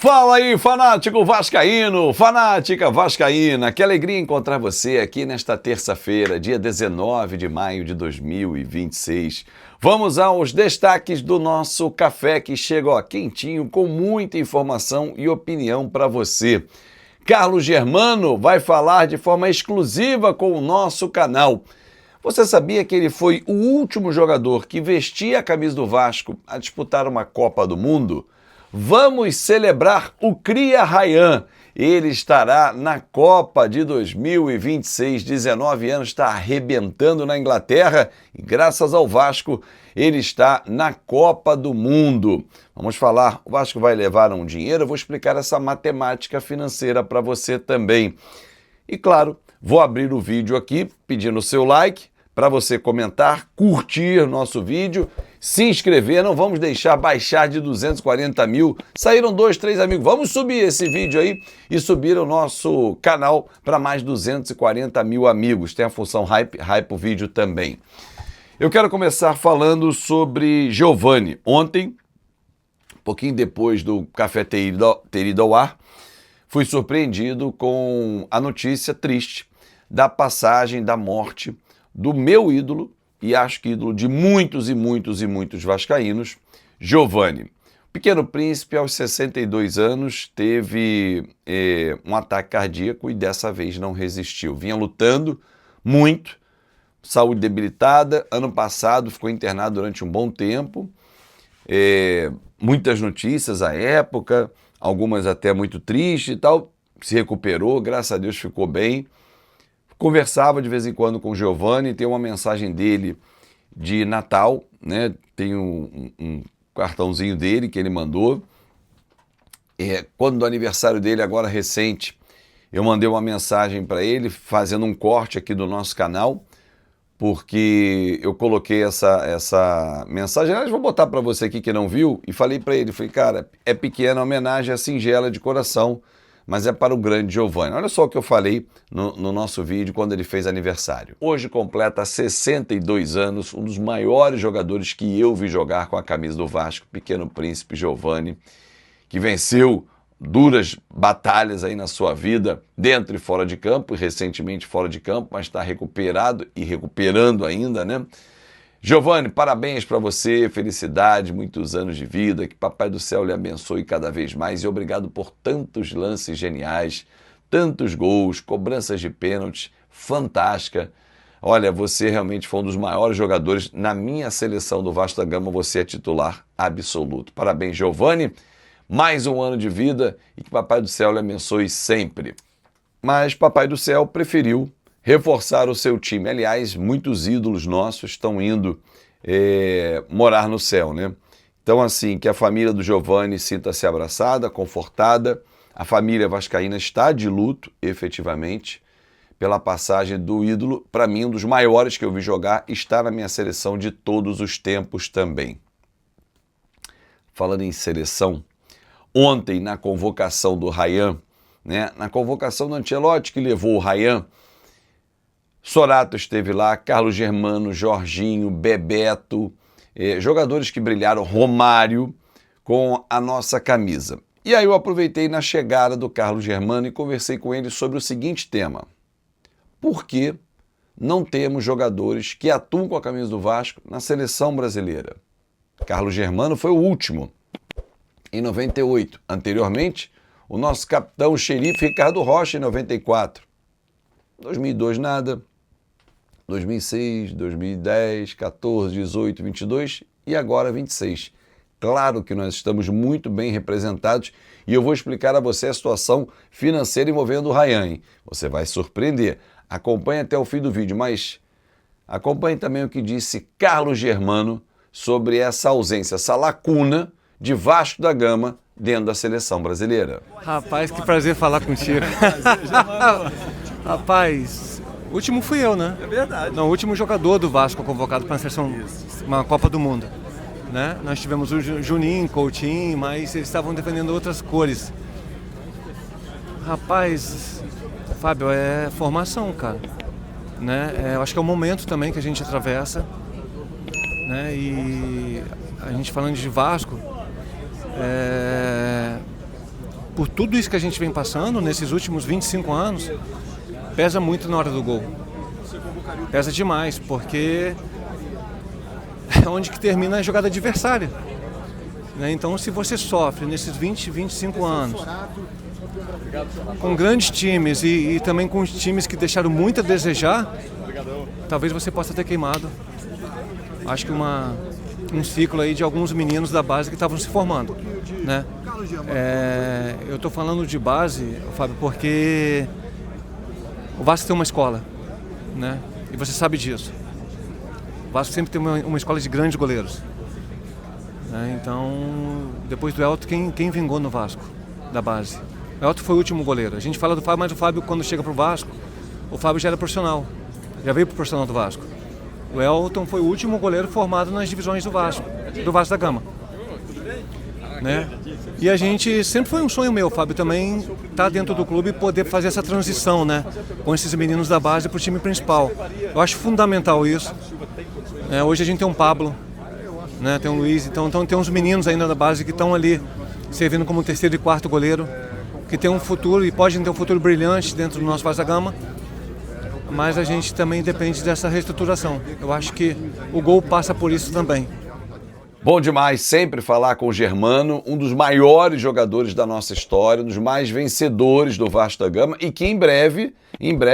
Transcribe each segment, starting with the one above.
Fala aí, fanático vascaíno, fanática vascaína, que alegria encontrar você aqui nesta terça-feira, dia 19 de maio de 2026. Vamos aos destaques do nosso café que chega ó, quentinho, com muita informação e opinião para você. Carlos Germano vai falar de forma exclusiva com o nosso canal. Você sabia que ele foi o último jogador que vestia a camisa do Vasco a disputar uma Copa do Mundo? Vamos celebrar o Cria Ryan. Ele estará na Copa de 2026, 19 anos, está arrebentando na Inglaterra e graças ao Vasco ele está na Copa do Mundo. Vamos falar, o Vasco vai levar um dinheiro, eu vou explicar essa matemática financeira para você também. E claro, vou abrir o vídeo aqui pedindo o seu like, para você comentar, curtir nosso vídeo, se inscrever, não vamos deixar baixar de 240 mil, saíram 2, 3 amigos, vamos subir esse vídeo aí e subir o nosso canal para mais 240 mil amigos, tem a função hype o vídeo também. Eu quero começar falando sobre Giovani. Ontem, um pouquinho depois do café ter ido ao ar, fui surpreendido com a notícia triste da passagem, da morte do meu ídolo, e acho que ídolo de muitos e muitos vascaínos, Giovani. Pequeno Príncipe, aos 62 anos, teve um ataque cardíaco e dessa vez não resistiu. Vinha lutando muito, saúde debilitada, ano passado ficou internado durante um bom tempo, muitas notícias à época, algumas até muito tristes e tal, se recuperou, graças a Deus ficou bem. Conversava de vez em quando com o Giovani, tem uma mensagem dele de Natal, né? Tem um cartãozinho dele que ele mandou. Quando do aniversário dele, agora recente, eu mandei uma mensagem para ele, fazendo um corte aqui do nosso canal, porque eu coloquei essa mensagem, aliás, vou botar para você aqui que não viu, e falei para ele, falei, cara, é pequena homenagem, é singela de coração, mas é para o grande Giovani. Olha só o que eu falei no nosso vídeo quando ele fez aniversário. Hoje completa 62 anos, um dos maiores jogadores que eu vi jogar com a camisa do Vasco, Pequeno Príncipe Giovani, que venceu duras batalhas aí na sua vida, dentro e fora de campo, e recentemente fora de campo, mas está recuperado e recuperando ainda, né? Giovani, parabéns para você, felicidade, muitos anos de vida, que Papai do Céu lhe abençoe cada vez mais e obrigado por tantos lances geniais, tantos gols, cobranças de pênaltis, fantástica. Olha, você realmente foi um dos maiores jogadores na minha seleção do Vasco da Gama, você é titular absoluto. Parabéns, Giovani, mais um ano de vida e que Papai do Céu lhe abençoe sempre. Mas Papai do Céu preferiu reforçar o seu time. Aliás, muitos ídolos nossos estão indo morar no céu, né? Então, assim, que a família do Giovani sinta-se abraçada, confortada. A família vascaína está de luto, efetivamente, pela passagem do ídolo. Para mim, um dos maiores que eu vi jogar, está na minha seleção de todos os tempos também. Falando em seleção, ontem, na convocação do Ryan, né? Na convocação do Ancelotti, que levou o Ryan, Sorato esteve lá, Carlos Germano, Jorginho, Bebeto, jogadores que brilharam, Romário, com a nossa camisa. E aí eu aproveitei na chegada do Carlos Germano e conversei com ele sobre o seguinte tema. Por que não temos jogadores que atuam com a camisa do Vasco na seleção brasileira? Carlos Germano foi o último, em 98. Anteriormente, o nosso capitão, o xerife Ricardo Rocha, em 94. 2002 nada, 2006, 2010, 14, 18, 22 e agora 26. Claro que nós estamos muito bem representados e eu vou explicar a você a situação financeira envolvendo o Ryan, hein? Você vai surpreender. Acompanhe até o fim do vídeo, mas acompanhe também o que disse Carlos Germano sobre essa ausência, essa lacuna de Vasco da Gama dentro da seleção brasileira. Rapaz, que prazer falar contigo. Rapaz, o último fui eu, né? É verdade. Não, o último jogador do Vasco convocado para a seleção, uma Copa do Mundo. Né? Nós tivemos o Juninho, Coutinho, mas eles estavam defendendo outras cores. Rapaz, Fábio, é formação, cara. Né? Eu acho que é o momento também que a gente atravessa. Né? E a gente falando de Vasco, por tudo isso que a gente vem passando nesses últimos 25 anos, pesa muito na hora do gol. Pesa demais, porque é onde que termina a jogada adversária. Né? Então, se você sofre nesses 20, 25 anos, com grandes times e também com times que deixaram muito a desejar, talvez você possa ter queimado, acho que um ciclo aí de alguns meninos da base que estavam se formando. Né? Eu estou falando de base, Fábio, porque o Vasco tem uma escola, né? E você sabe disso. O Vasco sempre tem uma escola de grandes goleiros. Né? Então, depois do Elton, quem vingou no Vasco, da base? O Elton foi o último goleiro. A gente fala do Fábio, mas o Fábio, quando chega para o Vasco, o Fábio já era profissional. Já veio para o profissional do Vasco. O Elton foi o último goleiro formado nas divisões do Vasco da Gama. Né? E a gente, sempre foi um sonho meu, Fábio, também estar dentro do clube e poder fazer essa transição, né? Com esses meninos da base para o time principal. Eu acho fundamental isso. Hoje a gente tem um Pablo, né? Tem um Luiz, então tem uns meninos ainda da base que estão ali servindo como terceiro e quarto goleiro, que tem um futuro e podem ter um futuro brilhante dentro do nosso Vasco da Gama. Mas a gente também depende dessa reestruturação. Eu acho que o gol passa por isso também. Bom demais sempre falar com o Germano, um dos maiores jogadores da nossa história, um dos mais vencedores do Vasco da Gama e que em breve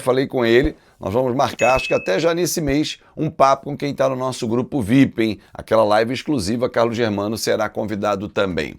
falei com ele, nós vamos marcar, acho que até já nesse mês, um papo com quem está no nosso grupo VIP, hein? Aquela live exclusiva, Carlos Germano será convidado também.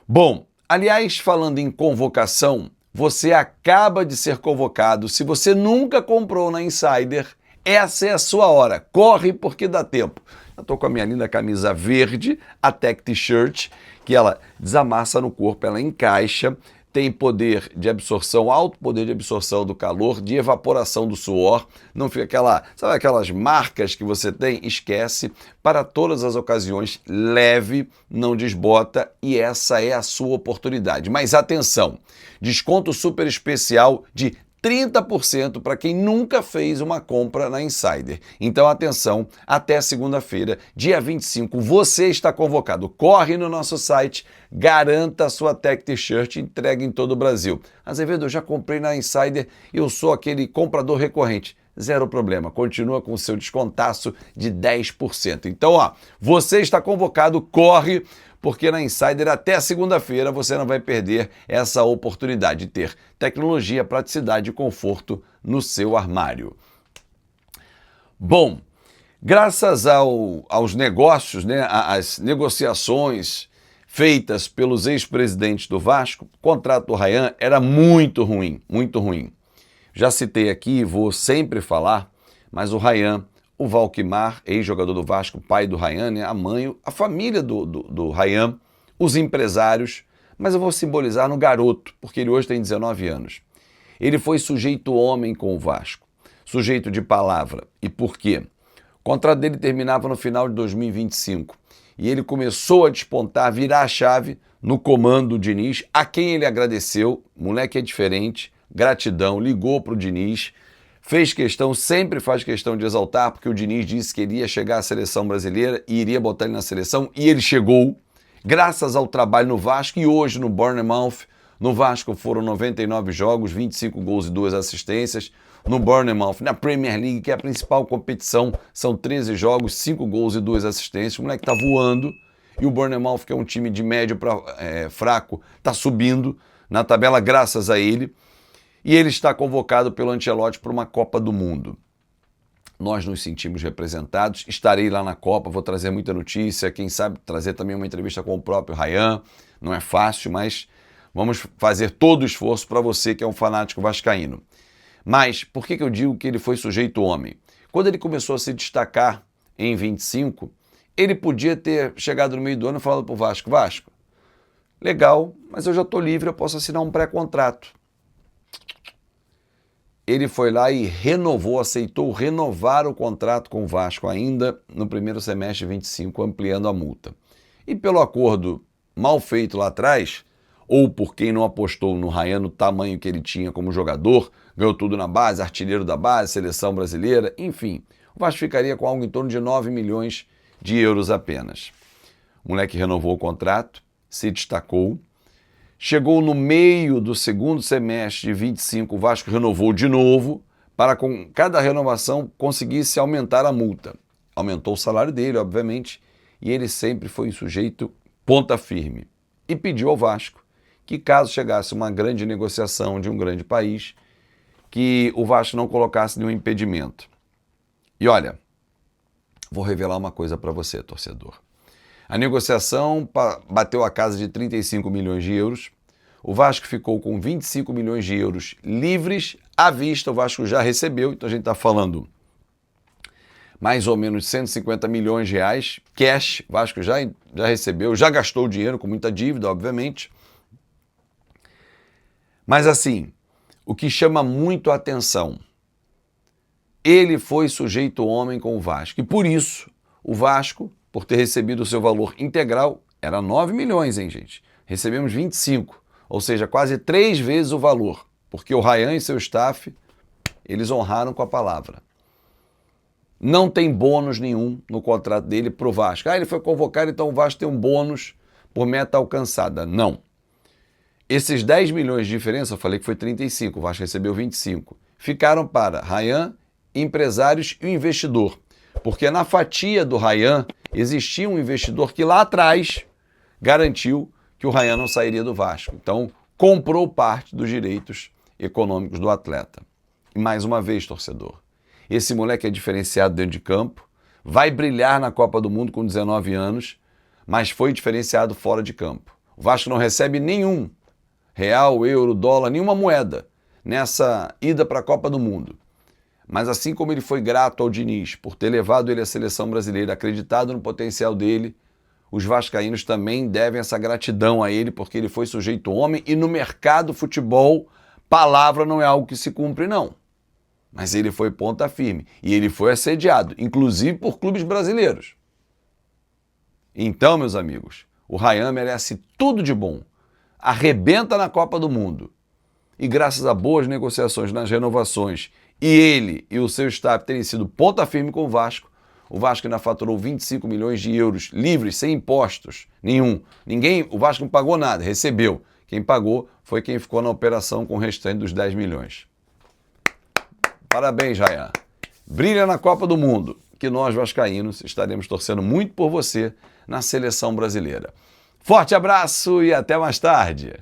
Bom, aliás, falando em convocação, você acaba de ser convocado. Se você nunca comprou na Insider, essa é a sua hora. Corre porque dá tempo. Eu estou com a minha linda camisa verde, a Tech T-shirt, que ela desamassa no corpo, ela encaixa, tem poder de absorção, alto poder de absorção do calor, de evaporação do suor, não fica sabe aquelas marcas que você tem? Esquece, para todas as ocasiões, leve, não desbota e essa é a sua oportunidade. Mas atenção, desconto super especial de 30% para quem nunca fez uma compra na Insider. Então, atenção, até segunda-feira, dia 25, você está convocado. Corre no nosso site, garanta a sua Tech T-shirt, entrega em todo o Brasil. Azevedo, eu já comprei na Insider, eu sou aquele comprador recorrente. Zero problema, continua com o seu descontaço de 10%. Então, você está convocado, corre, porque na Insider até segunda-feira você não vai perder essa oportunidade de ter tecnologia, praticidade e conforto no seu armário. Bom, graças aos negócios, né, às negociações feitas pelos ex-presidentes do Vasco, o contrato do Rayan era muito ruim, muito ruim. Já citei aqui, vou sempre falar, mas o Rayan, o Valquimar, ex-jogador do Vasco, pai do Rayan, né, a mãe, a família do Rayan, os empresários, mas eu vou simbolizar no garoto, porque ele hoje tem 19 anos. Ele foi sujeito homem com o Vasco, sujeito de palavra. E por quê? O contrato dele terminava no final de 2025 e ele começou a despontar, virar a chave no comando do Diniz, a quem ele agradeceu, moleque é diferente, gratidão, ligou para o Diniz, fez questão, sempre faz questão de exaltar, porque o Diniz disse que ele ia chegar à seleção brasileira e iria botar ele na seleção, e ele chegou, graças ao trabalho no Vasco e hoje no Bournemouth. No Vasco foram 99 jogos, 25 gols e 2 assistências. No Bournemouth, na Premier League, que é a principal competição, são 13 jogos, 5 gols e 2 assistências. O moleque tá voando. E o Bournemouth, que é um time de médio para fraco, tá subindo na tabela graças a ele. E ele está convocado pelo Ancelotti para uma Copa do Mundo. Nós nos sentimos representados, estarei lá na Copa, vou trazer muita notícia, quem sabe trazer também uma entrevista com o próprio Rayan, não é fácil, mas vamos fazer todo o esforço para você que é um fanático vascaíno. Mas por que eu digo que ele foi sujeito homem? Quando ele começou a se destacar em 25, ele podia ter chegado no meio do ano e falado para o Vasco, Vasco, legal, mas eu já estou livre, eu posso assinar um pré-contrato. Ele foi lá e renovou, aceitou renovar o contrato com o Vasco ainda no primeiro semestre de 25, ampliando a multa. E pelo acordo mal feito lá atrás, ou por quem não apostou no Rayan, no tamanho que ele tinha como jogador, ganhou tudo na base, artilheiro da base, seleção brasileira, enfim, o Vasco ficaria com algo em torno de 9 milhões de euros apenas. O moleque renovou o contrato, se destacou, Chegou no meio do segundo semestre de 25, o Vasco renovou de novo, para com cada renovação conseguisse aumentar a multa. Aumentou o salário dele, obviamente, e ele sempre foi um sujeito ponta firme. E pediu ao Vasco que, caso chegasse uma grande negociação de um grande país, que o Vasco não colocasse nenhum impedimento. E olha, vou revelar uma coisa para você, torcedor. A negociação bateu a casa de 35 milhões de euros. O Vasco ficou com 25 milhões de euros livres à vista. O Vasco já recebeu, então a gente está falando mais ou menos 150 milhões de reais cash. O Vasco já recebeu, já gastou o dinheiro com muita dívida, obviamente. Mas assim, o que chama muito a atenção, ele foi sujeito homem com o Vasco. E por isso, o Vasco, por ter recebido o seu valor integral, era 9 milhões, hein, gente? Recebemos 25, ou seja, quase 3 vezes o valor, porque o Rayan e seu staff, eles honraram com a palavra. Não tem bônus nenhum no contrato dele para o Vasco. Ele foi convocado, então o Vasco tem um bônus por meta alcançada. Não. Esses 10 milhões de diferença, eu falei que foi 35, o Vasco recebeu 25, ficaram para Rayan, empresários e o investidor. Porque na fatia do Rayan existia um investidor que lá atrás garantiu que o Rayan não sairia do Vasco. Então, comprou parte dos direitos econômicos do atleta. E mais uma vez, torcedor, esse moleque é diferenciado dentro de campo, vai brilhar na Copa do Mundo com 19 anos, mas foi diferenciado fora de campo. O Vasco não recebe nenhum real, euro, dólar, nenhuma moeda nessa ida para a Copa do Mundo. Mas assim como ele foi grato ao Diniz por ter levado ele à seleção brasileira, acreditado no potencial dele, os vascaínos também devem essa gratidão a ele, porque ele foi sujeito homem e no mercado futebol, palavra não é algo que se cumpre, não. Mas ele foi ponta firme e ele foi assediado, inclusive por clubes brasileiros. Então, meus amigos, o Rayan merece tudo de bom. Arrebenta na Copa do Mundo. E graças a boas negociações nas renovações e ele e o seu staff terem sido ponta firme com o Vasco ainda faturou 25 milhões de euros livres, sem impostos nenhum. O Vasco não pagou nada, recebeu. Quem pagou foi quem ficou na operação com o restante dos 10 milhões. Parabéns, Rayan. Brilha na Copa do Mundo, que nós vascaínos estaremos torcendo muito por você na seleção brasileira. Forte abraço e até mais tarde.